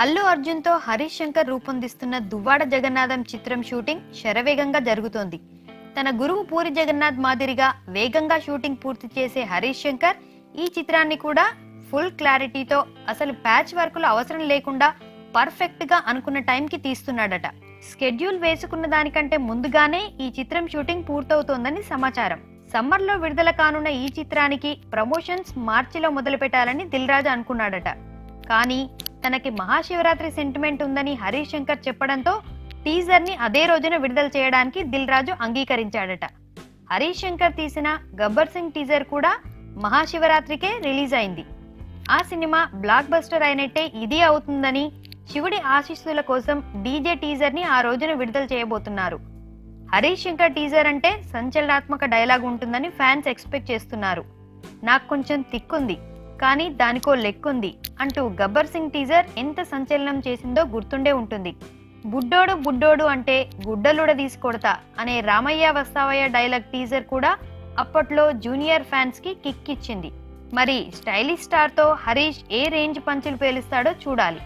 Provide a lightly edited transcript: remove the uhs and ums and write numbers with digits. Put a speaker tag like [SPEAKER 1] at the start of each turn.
[SPEAKER 1] అల్లు అర్జున్ తో హరీష్ శంకర్ రూపొందిస్తున్న దువ్వాడ జగన్నాథం చిత్రం షూటింగ్ శరవేగంగా జరుగుతోంది. తన గురువు పూరి జగన్నాథ్ మాదిరిగా వేగంగా షూటింగ్ పూర్తి చేసే హరీష్ శంకర్ ఈ చిత్రాన్ని కూడా ఫుల్ క్లారిటీతో అసలు ప్యాచ్ వర్క్లు అవసరం లేకుండా పర్ఫెక్ట్ గా అనుకున్న టైంకి తీస్తున్నాడట. స్కెడ్యూల్ వేసుకున్న దానికంటే ముందుగానే ఈ చిత్రం షూటింగ్ పూర్తవుతోందని సమాచారం. సమ్మర్ లో విడుదల కానున్న ఈ చిత్రానికి ప్రమోషన్స్ మార్చిలో మొదలు పెట్టాలని దిల్ రాజు అనుకున్నాడట. కానీ తనకి మహాశివరాత్రి సెంటిమెంట్ ఉందని హరీష్ శంకర్ చెప్పడంతో టీజర్ ని అదే రోజున విడుదల చేయడానికి దిల్ రాజు అంగీకరించాడట. హరీష్ శంకర్ తీసిన గబ్బర్ సింగ్ టీజర్ కూడా మహాశివరాత్రికే రిలీజ్ అయింది. ఆ సినిమా బ్లాక్ బస్టర్ అయినట్టే ఇది అవుతుందని, శివుడి ఆశీస్సుల కోసం డీజే టీజర్ ని ఆ రోజున విడుదల చేయబోతున్నారు. హరీష్ శంకర్ టీజర్ అంటే సంచలనాత్మక డైలాగ్ ఉంటుందని ఫ్యాన్స్ ఎక్స్పెక్ట్ చేస్తున్నారు. నాకు కొంచెం తిక్కుంది కానీ దానికో లెక్కుంది అంటూ గబ్బర్ సింగ్ టీజర్ ఎంత సంచలనం చేసిందో గుర్తుండే ఉంటుంది. బుడ్డోడు బుడ్డోడు అంటే గుడ్డలుడ తీసుకొడతా అనే రామయ్య వస్తావయ్య డైలాగ్ టీజర్ కూడా అప్పట్లో జూనియర్ ఫ్యాన్స్ కి కిక్ ఇచ్చింది. మరి స్టైలిష్ స్టార్ తో హరీష్ ఏ రేంజ్ పంచులు పేలుస్తాడో చూడాలి.